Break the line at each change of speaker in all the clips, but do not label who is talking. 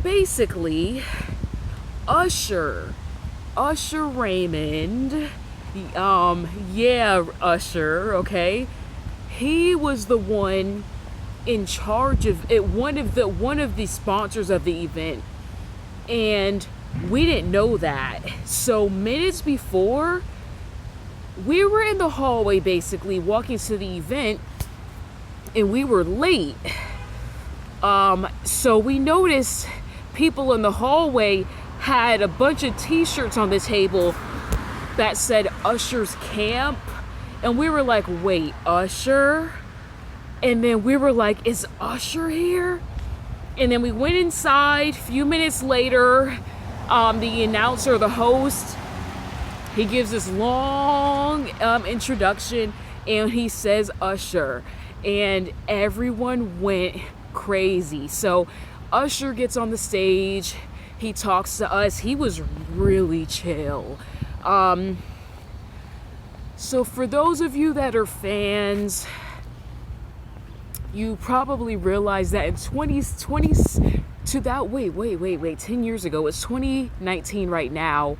basically, Usher Raymond, yeah, Usher, okay, he was the one in charge of it, one of the sponsors of the event, and we didn't know that. So minutes before, we were in the hallway basically walking to the event, and we were late. So we noticed people in the hallway had a bunch of t-shirts on the table that said Usher's Camp, and we were like, wait, Usher? And then we were like, is Usher here? And then we went inside. A few minutes later, the announcer, the host, he gives this long introduction, and he says Usher, and everyone went crazy. So Usher gets on the stage, he talks to us. He was really chill. So for those of you that are fans, you probably realize that in 10 years ago, it's 2019 right now.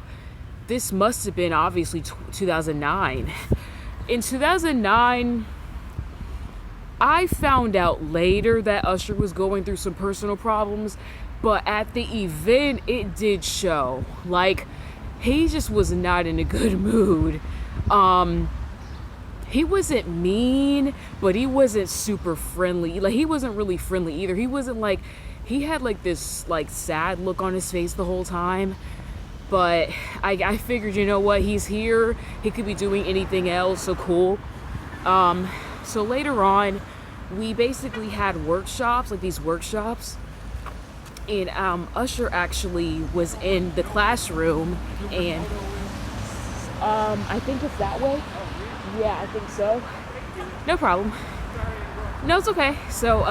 This must have been obviously 2009. In 2009, I found out later that Usher was going through some personal problems, but at the event, it did show. Like, he just was not in a good mood. He wasn't mean, but he wasn't super friendly. Like, he wasn't really friendly either. He wasn't like, he had like this like sad look on his face the whole time. But I figured, you know what, he's here. He could be doing anything else, so cool. So later on, we basically had workshops, like these workshops. And Usher actually was in the classroom, and I think it's that way. Yeah, I think so. No problem. No, it's okay. So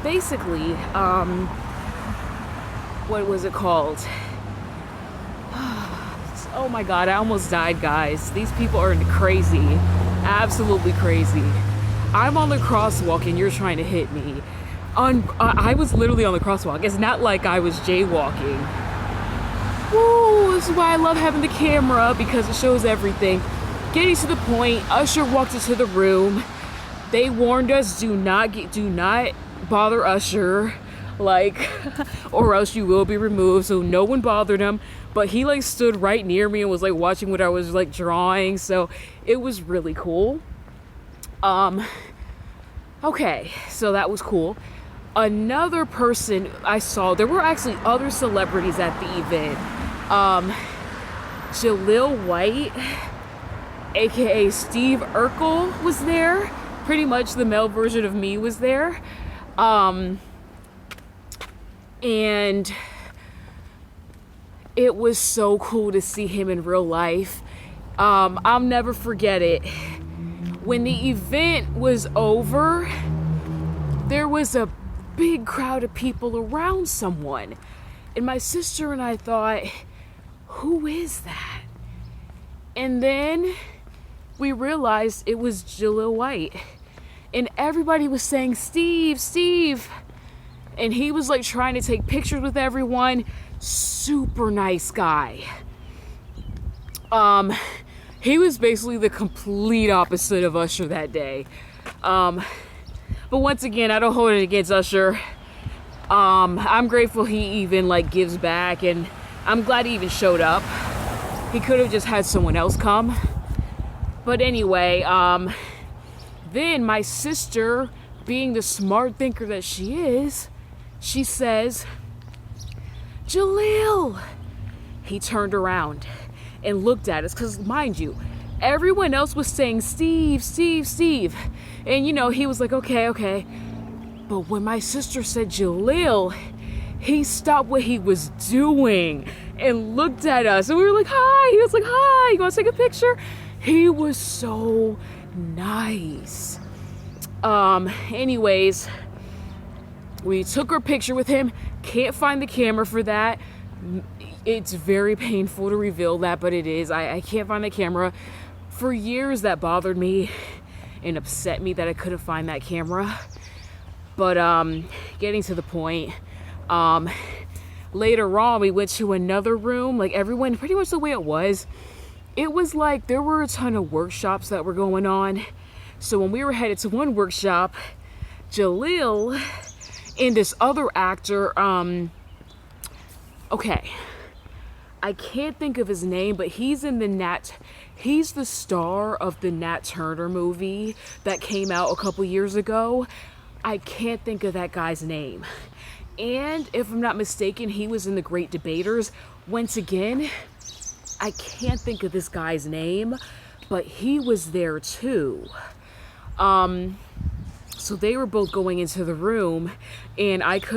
basically, what was it called? Oh my god, I almost died, guys. These people are crazy. Absolutely crazy. I'm on the crosswalk and you're trying to hit me. I was literally on the crosswalk. It's not like I was jaywalking. Woo, this is why I love having the camera, because it shows everything. Getting to the point, Usher walked into the room. They warned us, do not bother Usher, like, or else you will be removed. So no one bothered him, but he like stood right near me and was like watching what I was like drawing. So it was really cool. Okay, so that was cool. Another person I saw, there were actually other celebrities at the event. Jaleel White, aka Steve Urkel, was there. Pretty much the male version of me was there. And it was so cool to see him in real life. I'll never forget it. When the event was over, there was a big crowd of people around someone. And my sister and I thought, who is that? And then we realized it was Jaleel White. And everybody was saying, Steve, Steve. And he was like trying to take pictures with everyone. Super nice guy. He was basically the complete opposite of Usher that day. But once again, I don't hold it against Usher. I'm grateful he even like gives back, and I'm glad he even showed up. He could have just had someone else come. But anyway, then my sister, being the smart thinker that she is, she says, Jaleel. He turned around and looked at us, because mind you, everyone else was saying Steve, Steve, Steve. And you know, he was like, okay, okay. But when my sister said Jaleel, he stopped what he was doing and looked at us. And we were like, hi. He was like, hi, you want to take a picture? He was so nice. Anyways, we took our picture with him. Can't find the camera for that. It's very painful to reveal that, but it is. I can't find the camera. For years that bothered me and upset me that I couldn't find that camera. But getting to the point, later on, we went to another room, like everyone, pretty much the way it was like there were a ton of workshops that were going on. So when we were headed to one workshop, Jaleel and this other actor, okay, I can't think of his name, but he's the star of the Nat Turner movie that came out a couple years ago. I can't think of that guy's name. And if I'm not mistaken, he was in The Great Debaters. Once again, I can't think of this guy's name, but he was there too. So they were both going into the room, and I couldn't